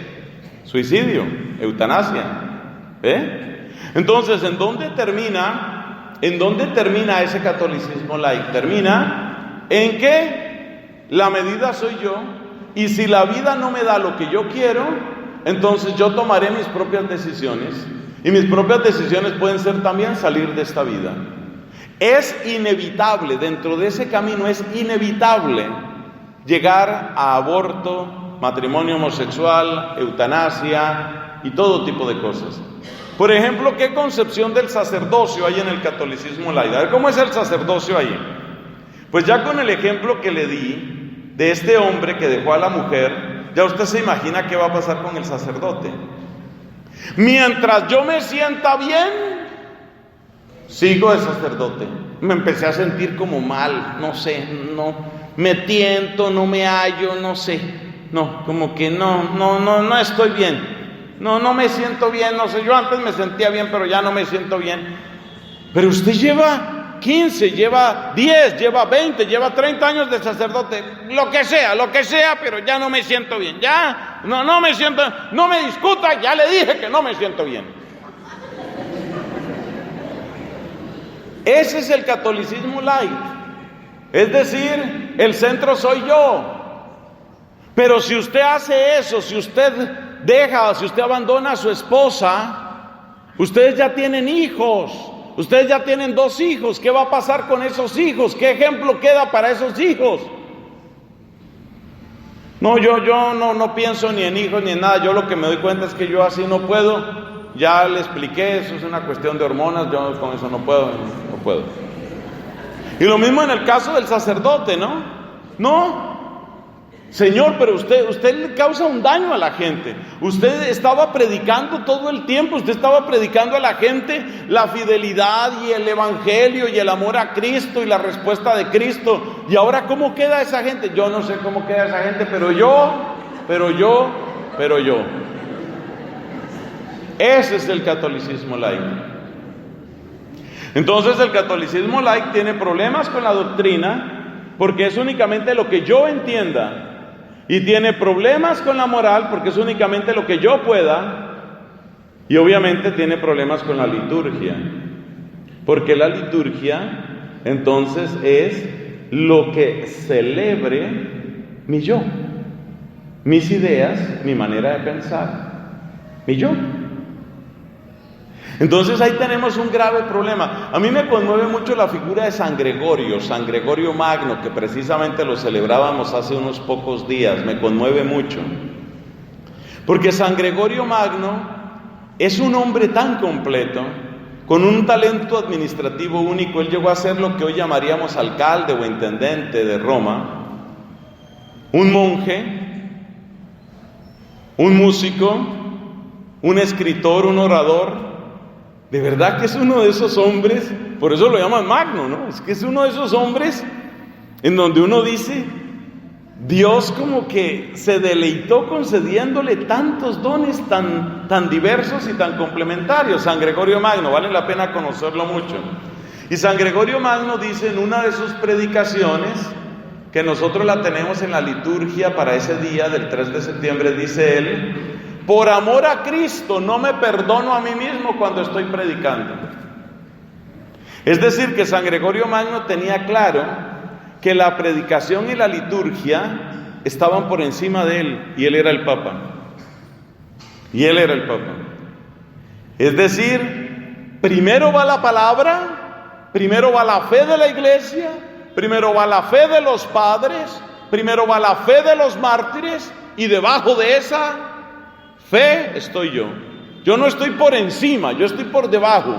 A: Suicidio, eutanasia. ¿Ve? Entonces, ¿en dónde termina ese catolicismo light? Termina en que la medida soy yo, y si la vida no me da lo que yo quiero, entonces yo tomaré mis propias decisiones, y mis propias decisiones pueden ser también salir de esta vida. Es inevitable, dentro de ese camino es inevitable llegar a aborto, matrimonio homosexual, eutanasia y todo tipo de cosas. Por ejemplo, ¿qué concepción del sacerdocio hay en el catolicismo light? A ver, ¿cómo es el sacerdocio ahí? Pues ya con el ejemplo que le di de este hombre que dejó a la mujer, ya usted se imagina qué va a pasar con el sacerdote. Mientras yo me sienta bien, sigo de sacerdote. Me empecé a sentir como mal, no sé, no me tiento, no me hallo, no sé, no, como que no estoy bien, no me siento bien, no sé, yo antes me sentía bien, pero ya no me siento bien. Pero usted lleva 15, lleva 10, lleva 20, lleva 30 años de sacerdote, lo que sea, pero ya no me siento bien, ya, no me siento, no me discuta, ya le dije que no me siento bien. Ese es el catolicismo light, es decir, el centro soy yo. Pero si usted hace eso, si usted abandona a su esposa, ustedes ya tienen hijos, ustedes ya tienen 2 hijos, ¿qué va a pasar con esos hijos? ¿Qué ejemplo queda para esos hijos? No, yo no pienso ni en hijos ni en nada, yo lo que me doy cuenta es que yo así no puedo. Ya le expliqué, eso es una cuestión de hormonas, yo con eso no puedo. Y lo mismo en el caso del sacerdote, ¿no? No, Señor, pero usted le causa un daño a la gente. Usted estaba predicando todo el tiempo, usted estaba predicando a la gente la fidelidad y el evangelio y el amor a Cristo y la respuesta de Cristo. Y ahora, ¿cómo queda esa gente? Yo no sé cómo queda esa gente, pero yo. Ese es el catolicismo light. Entonces el catolicismo light tiene problemas con la doctrina porque es únicamente lo que yo entienda, y tiene problemas con la moral porque es únicamente lo que yo pueda, y obviamente tiene problemas con la liturgia, porque la liturgia entonces es lo que celebre mi yo, mis ideas, mi manera de pensar, mi yo. Entonces ahí tenemos un grave problema. A mí me conmueve mucho la figura de San Gregorio Magno, que precisamente lo celebrábamos hace unos pocos días. Me conmueve mucho, porque San Gregorio Magno es un hombre tan completo, con un talento administrativo único. Él llegó a ser lo que hoy llamaríamos alcalde o intendente de Roma, un monje, un músico, un escritor, un orador. De verdad que es uno de esos hombres, por eso lo llaman Magno, ¿no? Es que es uno de esos hombres en donde uno dice, Dios como que se deleitó concediéndole tantos dones tan diversos y tan complementarios. San Gregorio Magno, vale la pena conocerlo mucho. Y San Gregorio Magno dice en una de sus predicaciones, que nosotros la tenemos en la liturgia para ese día del 3 de septiembre, dice él: por amor a Cristo no me perdono a mí mismo cuando estoy predicando. Es decir, que San Gregorio Magno tenía claro que la predicación y la liturgia estaban por encima de él, y él era el Papa. Es decir, primero va la palabra, primero va la fe de la iglesia, primero va la fe de los padres, primero va la fe de los mártires, y debajo de esa fe estoy yo. Yo no estoy por encima, yo estoy por debajo.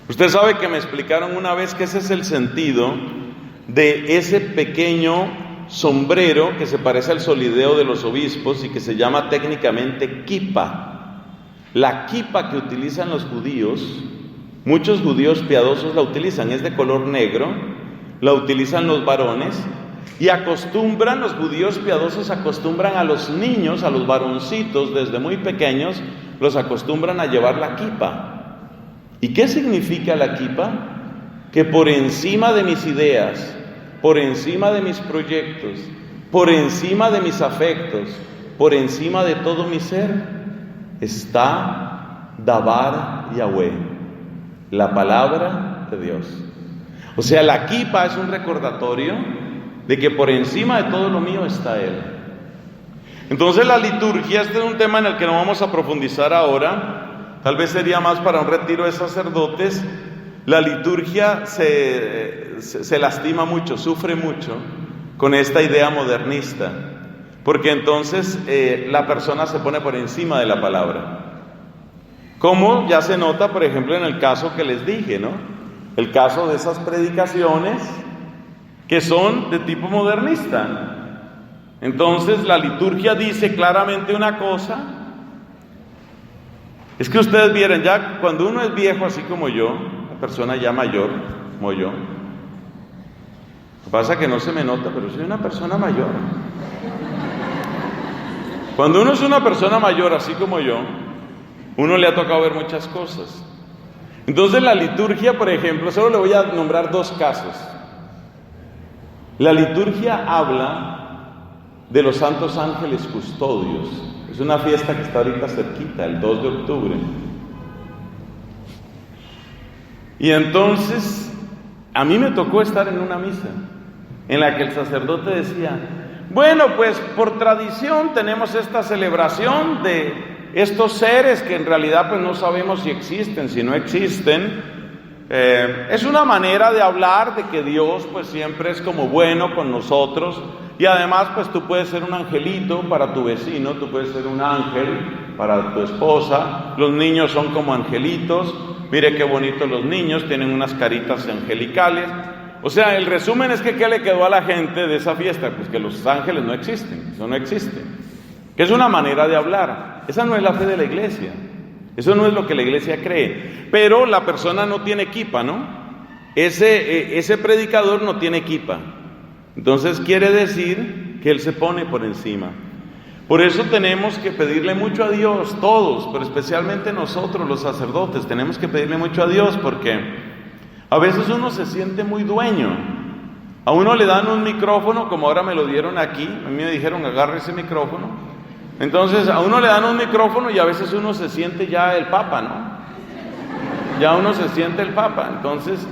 A: Usted sabe que me explicaron una vez que ese es el sentido de ese pequeño sombrero que se parece al solideo de los obispos y que se llama técnicamente kipa. La kipa que utilizan los judíos, muchos judíos piadosos la utilizan, es de color negro, la utilizan los varones. Y los judíos piadosos acostumbran a los niños, a los varoncitos, desde muy pequeños, los acostumbran a llevar la kipa. ¿Y qué significa la kippah? Que por encima de mis ideas, por encima de mis proyectos, por encima de mis afectos, por encima de todo mi ser, está Dabar Yahweh, la palabra de Dios. O sea, la kippah es un recordatorio de que por encima de todo lo mío está Él. Entonces la liturgia, este es un tema en el que no vamos a profundizar ahora, tal vez sería más para un retiro de sacerdotes. La liturgia se lastima mucho, sufre mucho con esta idea modernista, porque entonces la persona se pone por encima de la palabra. Como ya se nota, por ejemplo, en el caso que les dije, ¿no? El caso de esas predicaciones que son de tipo modernista. Entonces la liturgia dice claramente una cosa. Es que ustedes vieran, ya cuando uno es viejo así como yo, una persona ya mayor como yo, lo que pasa es que no se me nota, pero soy una persona mayor. Cuando uno es una persona mayor así como yo, uno le ha tocado ver muchas cosas. Entonces la liturgia, por ejemplo, solo le voy a nombrar dos casos. La liturgia habla de los santos ángeles custodios. Es una fiesta que está ahorita cerquita, el 2 de octubre. Y entonces, a mí me tocó estar en una misa en la que el sacerdote decía: bueno, pues por tradición tenemos esta celebración de estos seres que en realidad pues no sabemos si existen, si no existen. Es una manera de hablar de que Dios pues siempre es como bueno con nosotros, y además pues tú puedes ser un angelito para tu vecino, tú puedes ser un ángel para tu esposa, los niños son como angelitos, mire qué bonitos los niños, tienen unas caritas angelicales. O sea, el resumen es que ¿qué le quedó a la gente de esa fiesta? Pues que los ángeles no existen, eso no existe, que es una manera de hablar. Esa no es la fe de la iglesia, eso no es lo que la iglesia cree. Pero la persona no tiene kippah, ¿no? Ese predicador no tiene kippah. Entonces quiere decir que él se pone por encima. Por eso tenemos que pedirle mucho a Dios, todos, pero especialmente nosotros los sacerdotes, tenemos que pedirle mucho a Dios, porque a veces uno se siente muy dueño. A uno le dan un micrófono, como ahora me lo dieron aquí, a mí me dijeron agarre ese micrófono. Entonces a uno le dan un micrófono y a veces uno se siente ya el papa, ¿no? Ya uno se siente el papa. Entonces,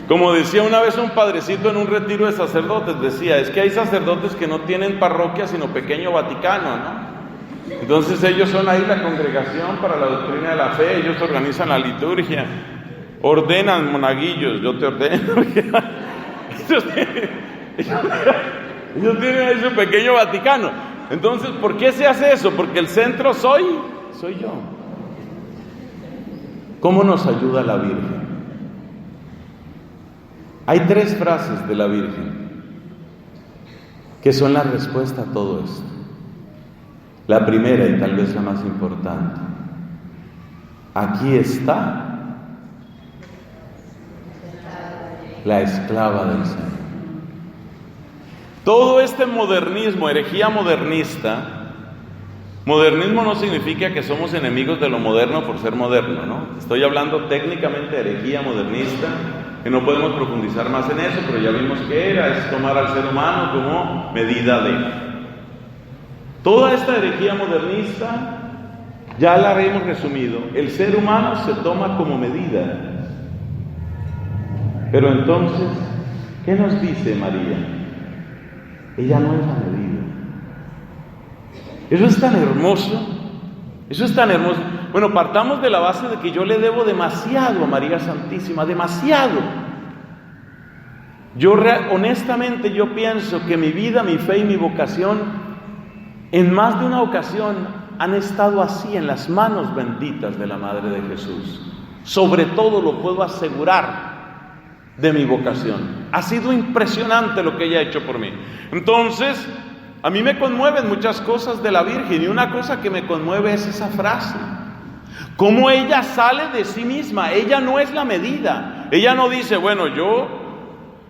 A: como decía una vez un padrecito en un retiro de sacerdotes, decía, es que hay sacerdotes que no tienen parroquia sino pequeño Vaticano, ¿no? Entonces ellos son ahí la congregación para la doctrina de la fe, ellos organizan la liturgia, ordenan monaguillos, yo te ordeno. ellos tienen ahí su pequeño Vaticano. Entonces, ¿por qué se hace eso? Porque el centro soy yo. ¿Cómo nos ayuda la Virgen? Hay 3 frases de la Virgen que son la respuesta a todo esto. La primera, y tal vez la más importante: aquí está la esclava del Señor. Todo este modernismo, herejía modernista, modernismo no significa que somos enemigos de lo moderno por ser moderno, ¿no? Estoy hablando técnicamente de herejía modernista, que no podemos profundizar más en eso, pero ya vimos que es tomar al ser humano como medida de. Toda esta herejía modernista, ya la hemos resumido, el ser humano se toma como medida. Pero entonces, ¿qué nos dice María? Ella no es la medida. Eso es tan hermoso, eso es tan hermoso. Bueno, partamos de la base de que yo le debo demasiado a María Santísima, demasiado. Honestamente yo pienso que mi vida, mi fe y mi vocación, en más de una ocasión, han estado así en las manos benditas de la Madre de Jesús. Sobre todo lo puedo asegurar de mi vocación. Ha sido impresionante lo que ella ha hecho por mí. Entonces, a mí me conmueven muchas cosas de la Virgen, y una cosa que me conmueve es esa frase. Cómo ella sale de sí misma. Ella no es la medida. Ella no dice, bueno,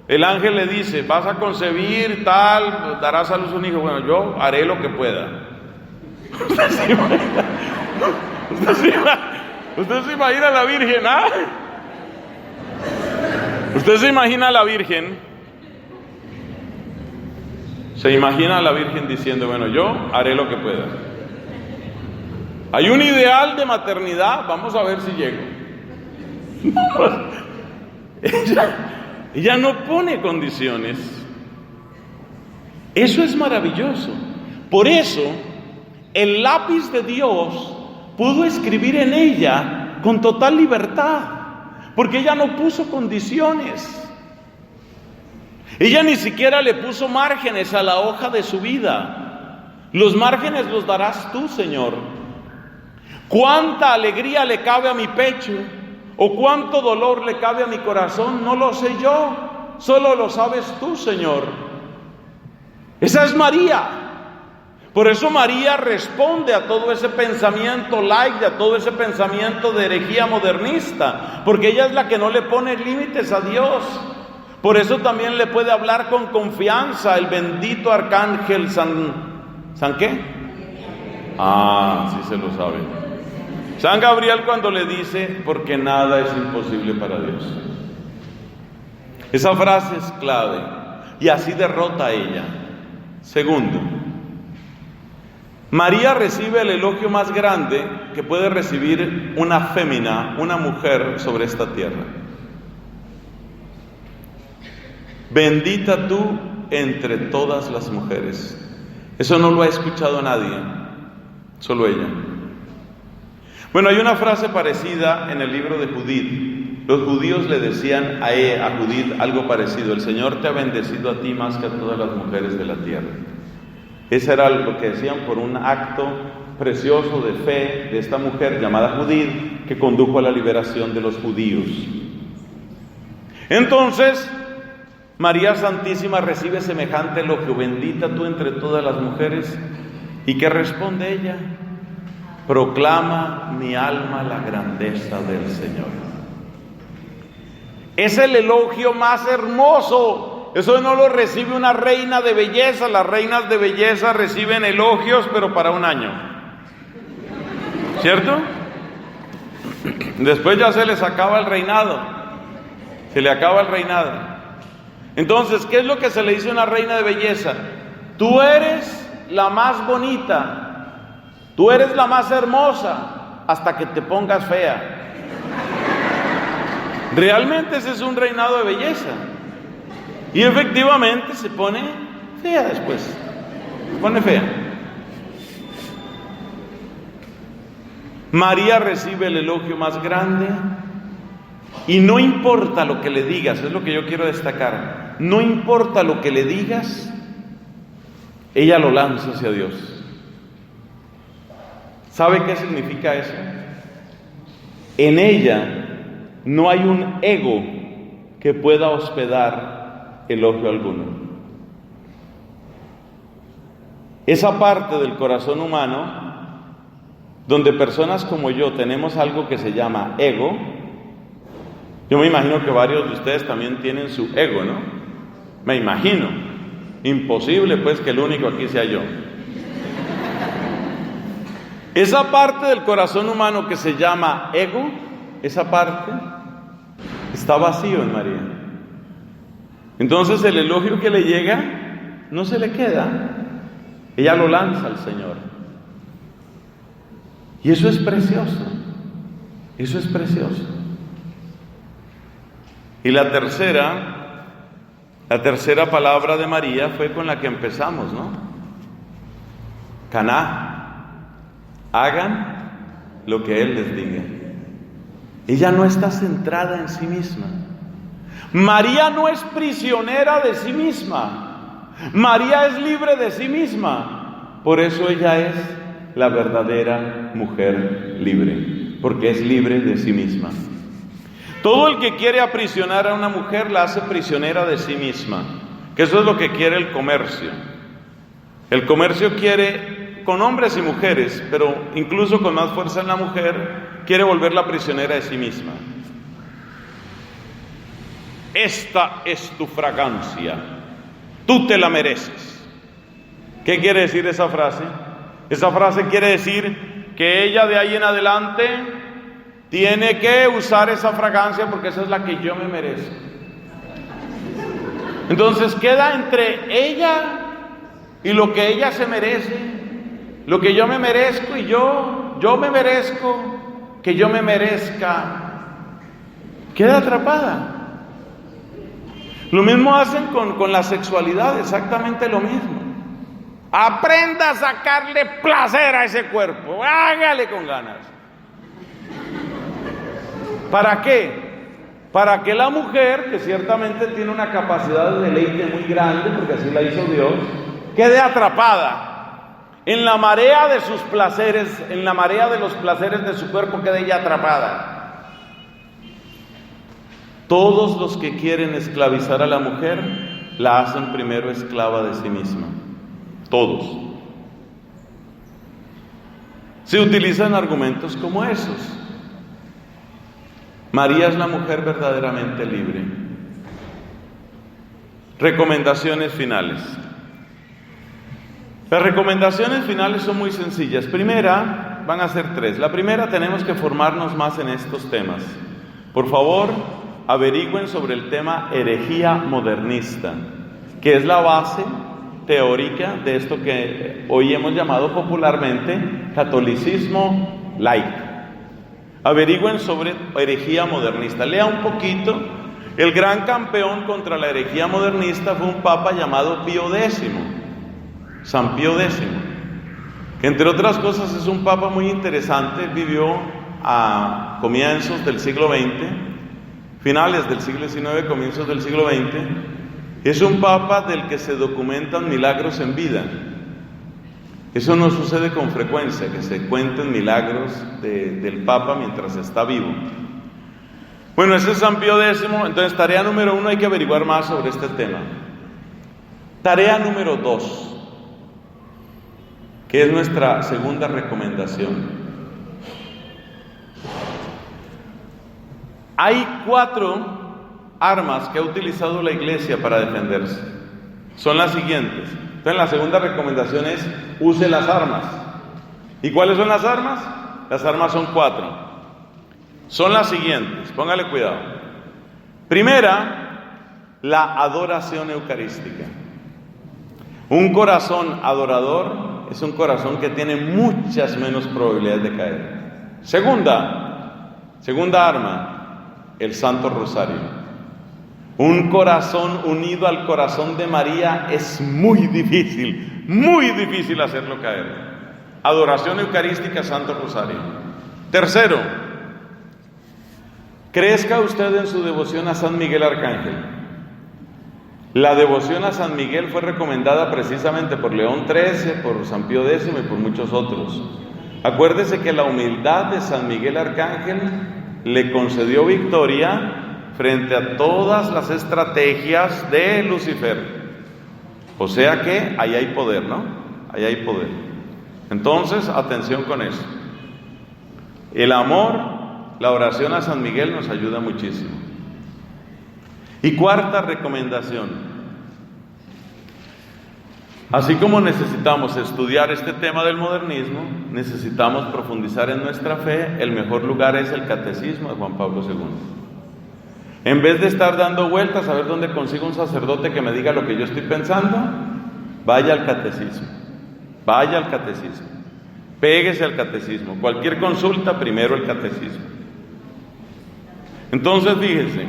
A: el ángel le dice, vas a concebir tal, darás a luz un hijo. Bueno, yo haré Usted se imagina a la Virgen, ¿ah? Usted se imagina a la Virgen. Se imagina a la Virgen diciendo, bueno, yo haré lo que pueda. Hay un ideal de maternidad, vamos a ver si llego. Ella no pone condiciones. Eso es maravilloso. Por eso, el lápiz de Dios pudo escribir en ella con total libertad, porque ella no puso condiciones. Ella ni siquiera le puso márgenes a la hoja de su vida. Los márgenes los darás tú, Señor. ¿Cuánta alegría le cabe a mi pecho? ¿O cuánto dolor le cabe a mi corazón? No lo sé yo, solo lo sabes tú, Señor. Esa es María. Por eso María responde a todo ese pensamiento light, a todo ese pensamiento de herejía modernista, porque ella es la que no le pone límites a Dios. Por eso también le puede hablar con confianza el bendito arcángel ¿San qué? Ah, sí se lo sabe. San Gabriel, cuando le dice, porque nada es imposible para Dios. Esa frase es clave, y así derrota a ella. Segundo, María recibe el elogio más grande que puede recibir una fémina, una mujer sobre esta tierra. Bendita tú entre todas las mujeres. Eso no lo ha escuchado nadie, solo ella. Bueno, hay una frase parecida en el libro de Judith. Los judíos le decían a Judith algo parecido: el Señor te ha bendecido a ti más que a todas las mujeres de la tierra. Ese era lo que decían por un acto precioso de fe de esta mujer llamada Judith, que condujo a la liberación de los judíos. Entonces, María Santísima recibe semejante elogio: bendita tú entre todas las mujeres. ¿Y qué responde ella? Proclama mi alma la grandeza del Señor. Es el elogio más hermoso. Eso no lo recibe una reina de belleza. Las reinas de belleza reciben elogios, pero para un año, ¿cierto? Después ya se les acaba el reinado. Se le acaba el reinado. Entonces, ¿qué es lo que se le dice a una reina de belleza? Tú eres la más bonita, tú eres la más hermosa, hasta que te pongas fea. Realmente ese es un reinado de belleza. Y efectivamente se pone fea después. Se pone fea. María recibe el elogio más grande. Y no importa lo que le digas, es lo que yo quiero destacar. No importa lo que le digas, ella lo lanza hacia Dios. ¿Sabe qué significa eso? En ella no hay un ego que pueda hospedar elogio alguno. Esa parte del corazón humano, donde personas como yo tenemos algo que se llama ego. Yo me imagino que varios de ustedes también tienen su ego, ¿no? Me imagino. Imposible pues que el único aquí sea yo. Esa parte del corazón humano que se llama ego, esa parte está vacío en María. Entonces el elogio que le llega no se le queda. Ella lo lanza al Señor. Y eso es precioso. Eso es precioso. Y la tercera palabra de María fue con la que empezamos, ¿no? Caná, hagan lo que Él les diga. Ella no está centrada en sí misma. María no es prisionera de sí misma. María es libre de sí misma. Por eso ella es la verdadera mujer libre, porque es libre de sí misma. Todo el que quiere aprisionar a una mujer la hace prisionera de sí misma, que eso es lo que quiere el comercio. El comercio quiere, con hombres y mujeres, pero incluso con más fuerza en la mujer, quiere volverla prisionera de sí misma. Esta es tu fragancia, tú te la mereces. ¿Qué quiere decir esa frase? Esa frase quiere decir que ella de ahí en adelante tiene que usar esa fragancia porque esa es la que yo me merezco. Entonces queda entre ella y lo que ella se merece, lo que yo me merezco y yo me merezco que yo me merezca. Queda atrapada. Lo mismo hacen con la sexualidad, exactamente lo mismo. Aprenda a sacarle placer a ese cuerpo, hágale con ganas. ¿Para qué? Para que la mujer, que ciertamente tiene una capacidad de deleite muy grande, porque así la hizo Dios, quede atrapada en la marea de sus placeres, en la marea de los placeres de su cuerpo, quede ella atrapada. Todos los que quieren esclavizar a la mujer, la hacen primero esclava de sí misma. Todos. Se utilizan argumentos como esos. María es la mujer verdaderamente libre. Recomendaciones finales. Las recomendaciones finales son muy sencillas. Primera, van a ser 3. La primera, tenemos que formarnos más en estos temas. Por favor, averigüen sobre el tema herejía modernista, que es la base teórica de esto que hoy hemos llamado popularmente catolicismo laico. Averigüen sobre herejía modernista. Lea un poquito. El gran campeón contra la herejía modernista fue un papa llamado Pío X, San Pío X, que entre otras cosas es un papa muy interesante. Vivió a comienzos del siglo XX, finales del siglo XIX, comienzos del siglo XX. Es un papa del que se documentan milagros en vida. Eso no sucede con frecuencia, que se cuenten milagros del Papa mientras está vivo. Bueno, ese es San Pío X. Entonces, tarea número 1, hay que averiguar más sobre este tema. Tarea número 2, que es nuestra segunda recomendación. Hay 4 armas que ha utilizado la Iglesia para defenderse. Son las siguientes. Entonces, la segunda recomendación es: use las armas. ¿Y cuáles son las armas? Las armas son 4. Son las siguientes, póngale cuidado. Primera, la adoración eucarística. Un corazón adorador es un corazón que tiene muchas menos probabilidades de caer. Segunda arma, el Santo Rosario. Un corazón unido al corazón de María es muy difícil hacerlo caer. Adoración eucarística, Santo Rosario. Tercero, crezca usted en su devoción a San Miguel Arcángel. La devoción a San Miguel fue recomendada precisamente por León XIII, por San Pío X y por muchos otros. Acuérdese que la humildad de San Miguel Arcángel le concedió victoria frente a todas las estrategias de Lucifer. O sea que ahí hay poder, ¿no? Ahí hay poder. Entonces, atención con eso. El amor, la oración a San Miguel nos ayuda muchísimo. Y cuarta recomendación. Así como necesitamos estudiar este tema del modernismo, necesitamos profundizar en nuestra fe. El mejor lugar es el Catecismo de Juan Pablo II. En vez de estar dando vueltas a ver dónde consigo un sacerdote que me diga lo que yo estoy pensando, vaya al catecismo. Vaya al catecismo. Péguese al catecismo. Cualquier consulta, primero el catecismo. Entonces, fíjense,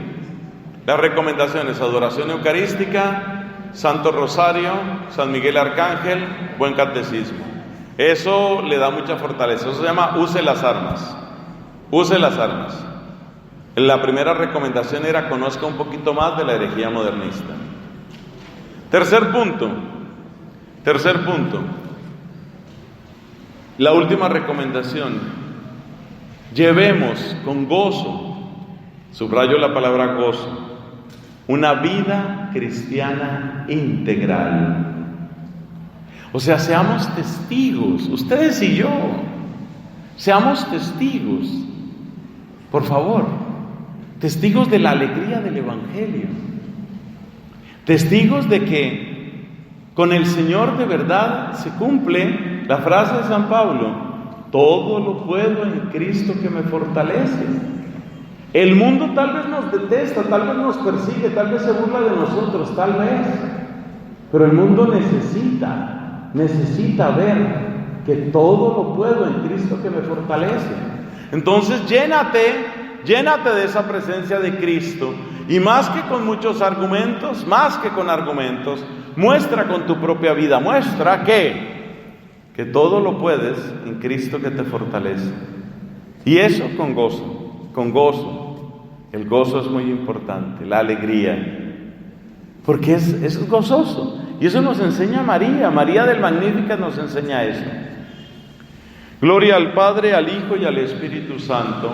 A: las recomendaciones: adoración eucarística, Santo Rosario, San Miguel Arcángel, buen catecismo. Eso le da mucha fortaleza. Eso se llama use las armas. Use las armas. La primera recomendación era: conozca un poquito más de la herejía modernista. Tercer punto. La última recomendación: llevemos con gozo, subrayo la palabra gozo, una vida cristiana integral. O sea, seamos testigos, ustedes y yo, seamos testigos, por favor, testigos de la alegría del Evangelio, testigos de que con el Señor de verdad se cumple la frase de San Pablo: todo lo puedo en Cristo que me fortalece. El mundo tal vez nos detesta, tal vez nos persigue, tal vez se burla de nosotros, tal vez. Pero el mundo necesita ver que todo lo puedo en Cristo que me fortalece. Entonces llénate de esa presencia de Cristo, y más que con muchos argumentos, muestra con tu propia vida, muestra que todo lo puedes en Cristo que te fortalece. Y eso con gozo. El gozo es muy importante, la alegría, porque es gozoso. Y eso nos enseña María del Magnificat nos enseña eso. Gloria al Padre, al Hijo y al Espíritu Santo.